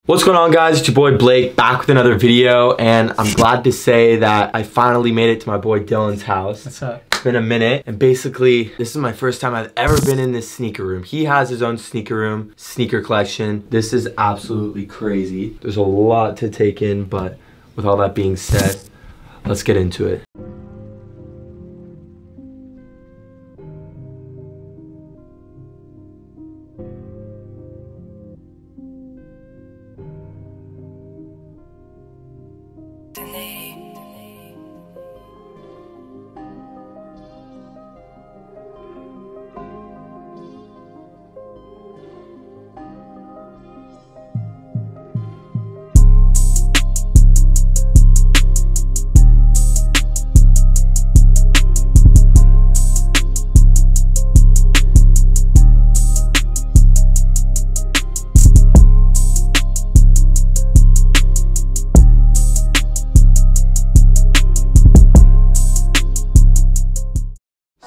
What's going on, guys? It's your boy Blake back with another video, and I'm glad to say that I finally made it to my boy Dylan's house. What's up? It's been a minute, and basically this is my first time I've ever been in this sneaker room. He has his own sneaker room, sneaker collection. This is absolutely crazy. There's a lot to take in, but with all that being said, let's get into it.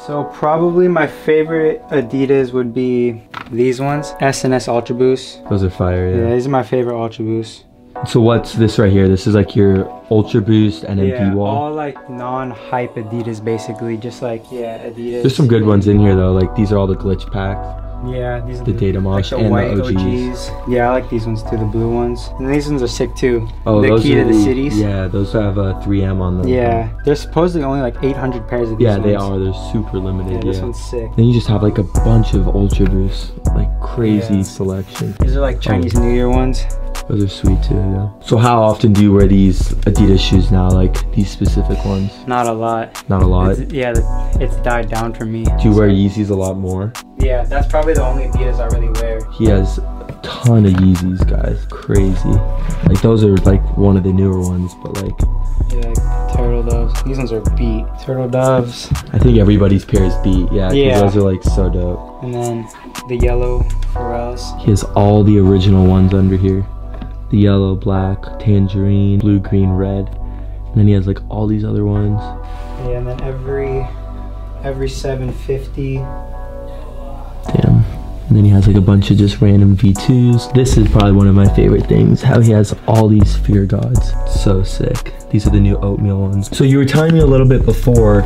So probably my favorite Adidas would be these ones, S&S Ultra Boost. Those are fire, yeah. Yeah, these are my favorite Ultra Boost. So what's this right here? This is like your Ultra Boost and then Yeah, B-Wall? all like non-hype Adidas basically, just like, yeah, Adidas. There's some good ones in here though, like these are all the glitch packs. Yeah, these are the Data Mosh like the and white the OGs. Yeah, I like these ones too, the blue ones. And these ones are sick too. Oh, the those key are to the cities. Yeah, those have a 3M on them. Yeah, there's supposedly only like 800 pairs of these ones. Yeah, they are. They're super limited. Yeah, this one's sick. Then you just have like a bunch of Ultra Boosts, like crazy selection. These are like Chinese New Year ones. Those are sweet too, yeah. So how often do you wear these Adidas shoes now, like these specific ones? Not a lot. Not a lot? It's died down for me. Do you wear Yeezys a lot more? Yeah, that's probably the only Adidas I really wear. He has a ton of Yeezys, guys. Crazy. Like those are like one of the newer ones, but like... Yeah, like Turtle Doves. These ones are beat. Turtle Doves. I think everybody's pair is beat, yeah. Yeah. Those are like so dope. And then the yellow Pharrells. He has all the original ones under here. The yellow, black, tangerine, blue, green, red. And then he has like all these other ones. Yeah, and then every 750. Damn. And then he has like a bunch of just random V2s. This is probably one of my favorite things, how he has all these Fear Gods. So sick. These are the new oatmeal ones. So you were telling me a little bit before,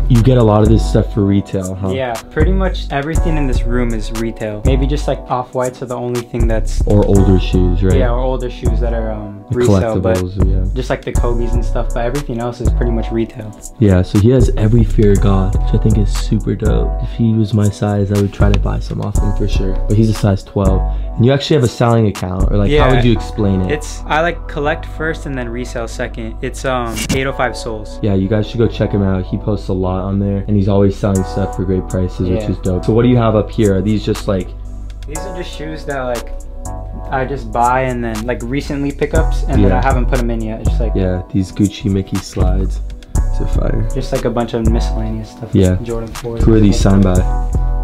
you get a lot of this stuff for retail, huh? Yeah, pretty much everything in this room is retail. Maybe just like off-whites are the only thing that's... Or older shoes, right? Yeah, or older shoes that are resale, but yeah. Just like the Kobe's and stuff, but everything else is pretty much retail. Yeah, so he has every Fear God, which I think is super dope. If he was my size, I would try to buy some off him for sure. But he's a size 12. And you actually have a selling account, or like, how would you explain it? I like collect first and then resell second. It's 805 Souls. Yeah, you guys should go check him out. He posts a lot on there, and he's always selling stuff for great prices, which is dope. So what do you have up here? Are these just like... These are just shoes that like I just buy and then like recently pickups, and then I haven't put them in yet. Just like... Yeah, these Gucci Mickey slides. These are fire. Just like a bunch of miscellaneous stuff. Yeah. Jordan 4s. Who are these signed by?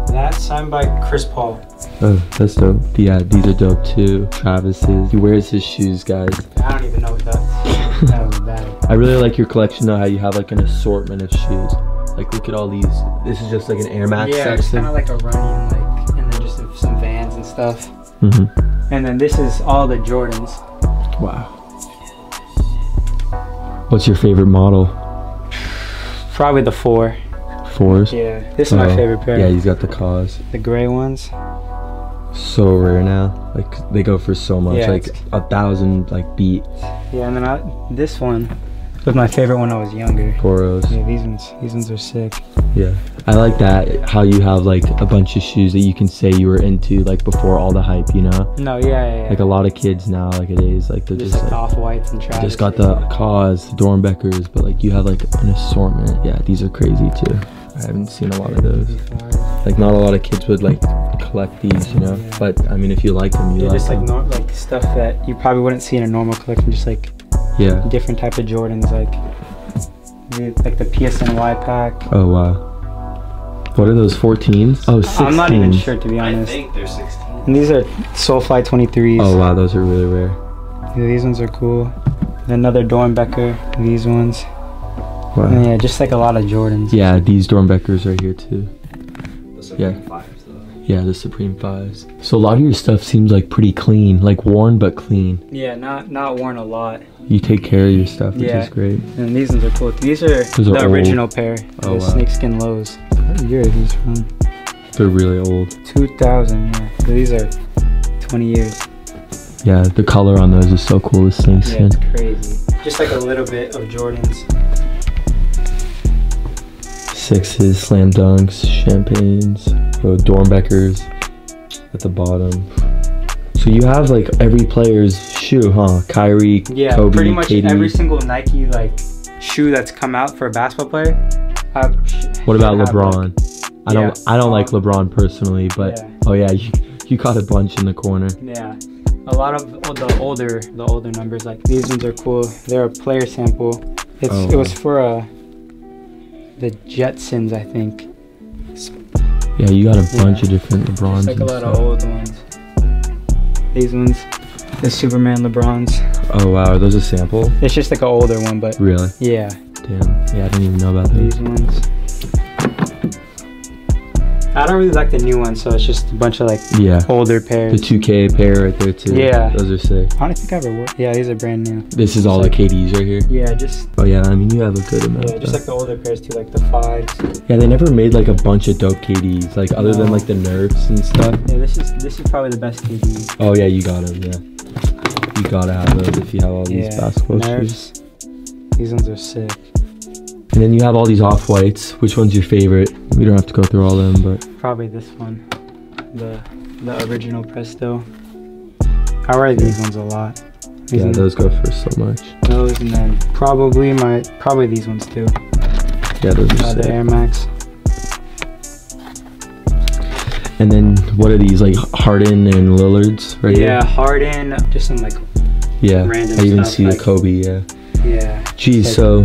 That's signed by Chris Paul. Oh, that's dope. Yeah, these are dope too. Travis's. He wears his shoes, guys. I don't even know what that's. That was bad. I really like your collection though, how you have like an assortment of shoes. Like look at all these. This is just like an Air Max section. Yeah, it's kind of like a running, like, and then just some Vans and stuff. And then this is all the Jordans. Wow. What's your favorite model? Probably the 4. 4s? Yeah, this is my favorite pair. Yeah, he's got the cause. The gray ones. So rare now. Like they go for so much, like 1,000 like beat. Yeah, and then this one was my favorite when I was younger. Poros. Yeah, these ones are sick. Yeah, I like that, how you have like a bunch of shoes that you can say you were into like before all the hype, you know? No, yeah. Like a lot of kids nowadays, like they're just like off-whites and Travis. Just got the Cause, the Dornbeckers, but like you have like an assortment. Yeah, these are crazy too. I haven't seen a lot of those. Like not a lot of kids would like collect these, you know? Yeah. But I mean, if you like them, you like just them. like stuff that you probably wouldn't see in a normal collection, just like different type of Jordans, like the PSNY pack. Oh wow. What are those, 14s? Oh, 16s. I'm not even sure, to be honest. I think they're 16. And these are Soulfly 23s. Oh wow, those are really rare. Yeah, these ones are cool. Another Dornbecker, these ones. Wow. Yeah, just like a lot of Jordans. Yeah, these Dornbeckers are here too. Those are yeah. fires, though. Yeah, the Supreme 5s. So a lot of your stuff seems like pretty clean, like worn but clean. Yeah, not worn a lot. You take care of your stuff, which is great. And these ones are cool. These are the original pair. The snakeskin lows. What year are these from? They're really old. 2000, yeah. So these are 20 years. Yeah, the color on those is so cool, the snakeskin. Yeah, it's crazy. Just like a little bit of Jordans. 6s, slam dunks, champagnes, Dornbeckers at the bottom. So you have like every player's shoe, huh? Kyrie, Kobe, pretty much KD. Every single Nike like shoe that's come out for a basketball player. What about LeBron? Like, I don't like LeBron personally, but oh yeah, you got a bunch in the corner. Yeah, a lot of the older numbers, like these ones are cool. They're a player sample. It was for the Jetsons, I think. Yeah, you got a bunch of different LeBrons. It's like a lot of old ones. These ones, the Superman LeBrons. Oh wow, are those a sample? It's just like an older one, but really? Yeah. Damn. Yeah, I didn't even know about these ones. I don't really like the new ones, so it's just a bunch of like older pairs. The 2K pair right there too. Yeah. Those are sick. I don't think I ever wore. Yeah, these are brand new. This is all the KDs right here? Yeah, just. Oh yeah, I mean you have a good amount. Yeah, just like the older pairs too, like the 5s. Yeah, they never made like a bunch of dope KDs, like other than like the Nerfs and stuff. Yeah, this is probably the best KD. Oh yeah, you got them. Yeah, you gotta have those if you have all these basketball shoes. These ones are sick. And then you have all these off-whites. Which one's your favorite? We don't have to go through all of them, but probably this one, the original Presto. I wear these ones a lot. Those go for so much. Those, and then probably these ones too. Yeah, those are sick. The Air Max. And then what are these, like Harden and Lillard's right here? Yeah, Harden, just some like random I even stuff, see like, the Kobe. Yeah. Geez, like, so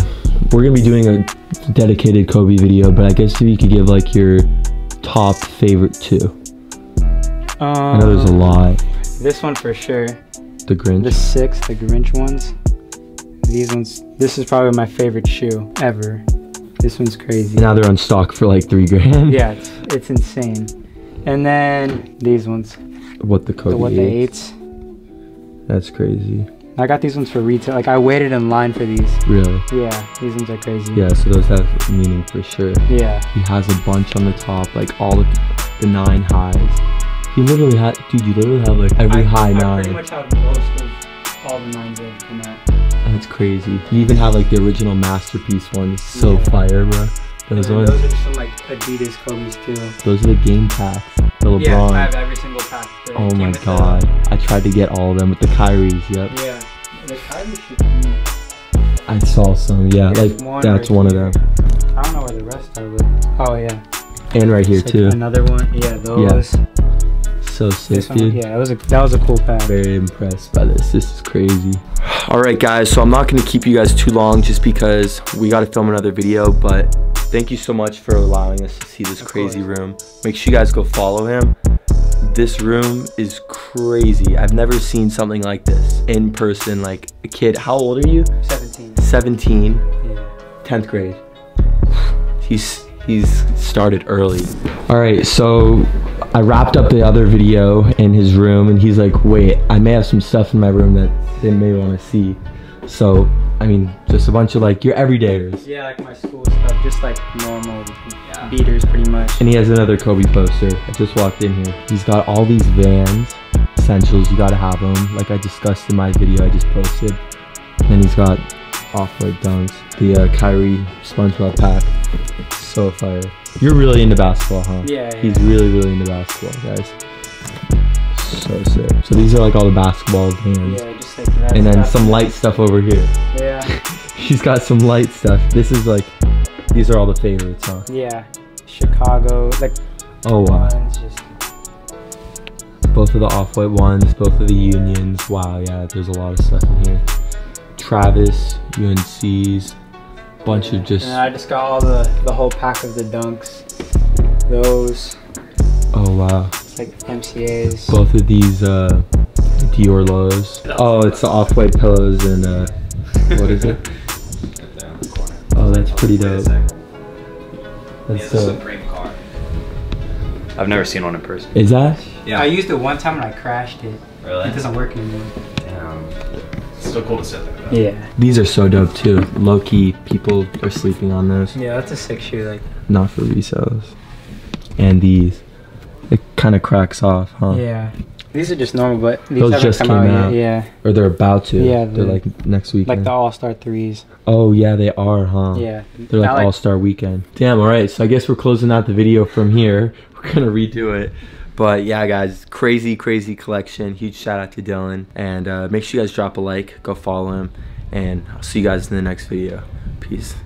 we're gonna be doing a dedicated Kobe video, but I guess if you could give like your top favorite 2. I know there's a lot. This one for sure. The Grinch. The 6, the Grinch ones. These ones. This is probably my favorite shoe ever. This one's crazy. And now they're on stock for like $3 grand. Yeah, it's insane. And then these ones. What, the Kobe? The 8s. That's crazy. I got these ones for retail. Like I waited in line for these. Really? Yeah, these ones are crazy. Yeah, so those have meaning for sure. Yeah. He has a bunch on the top, like all the 9 highs. You literally have, dude, you literally have like every high 9. I pretty much have most of all the 9s that have come out. That's crazy. You even have like the original masterpiece ones. So fire, bro. Those ones. Those are just some like Adidas Kobe's too. Those are the game packs. The LeBron. Yeah, I have every single pack. Oh my god. I tried to get all of them with the Kyries, yep. Yeah. The Kyrie should be. I saw some, yeah. Like that's one of them. I don't know where the rest are, but oh yeah. And right here too. Another one. Yeah, those. Yeah. So sick, dude. Yeah, that was a cool pack. Very impressed by this. This is crazy. All right, guys. So I'm not gonna keep you guys too long, just because we got to film another video. But thank you so much for allowing us to see this crazy room. Make sure you guys go follow him. This room is crazy. I've never seen something like this in person. Like a kid. How old are you? 17. 17. Yeah. 10th grade. He's started early. All right, so I wrapped up the other video in his room, and he's like, wait, I may have some stuff in my room that they may want to see. So I mean, just a bunch of like your everydayers. Yeah, like my school stuff, just like normal beaters pretty much. And he has another Kobe poster. I just walked in here. He's got all these Vans essentials. You gotta have them, like I discussed in my video I just posted. And he's got off-white dunks, the Kyrie SpongeBob pack. So fire. You're really into basketball, huh? Yeah. He's really into basketball, guys. So sick. So these are like all the basketball Vans. Yeah, just like that. And then some light stuff over here. Yeah. He's got some light stuff. This is like, these are all the favorites, huh? Yeah. Chicago, like. Oh wow. Just... Both of the off-white ones, both of the Unions. Wow, yeah, there's a lot of stuff in here. Travis, UNC's, bunch of just. And I just got all the whole pack of the dunks. Those. Oh wow. It's like MCA's. Both of these Dior lows. Oh, it's the off-white pillows and what is it? Oh, that's pretty dope. That's dope. I've never seen one in person. Is that? Yeah. I used it one time and I crashed it. Really? It doesn't work anymore. Damn. It's still cool to sit there though. Yeah. These are so dope too. Low key, people are sleeping on those. Yeah, that's a sick shoe. Like. Not for resales. And these, it kind of cracks off, huh? Yeah. These are just normal, but these Those haven't just come came out. yet. Yeah. Or they're about to. Yeah, they're like next weekend. Like the All-Star 3s. Oh yeah, they are, huh? Yeah. They're like All-Star weekend. Damn, alright, so I guess we're closing out the video from here. We're gonna redo it. But yeah, guys, crazy collection. Huge shout out to Dylan. And make sure you guys drop a like, go follow him. And I'll see you guys in the next video. Peace.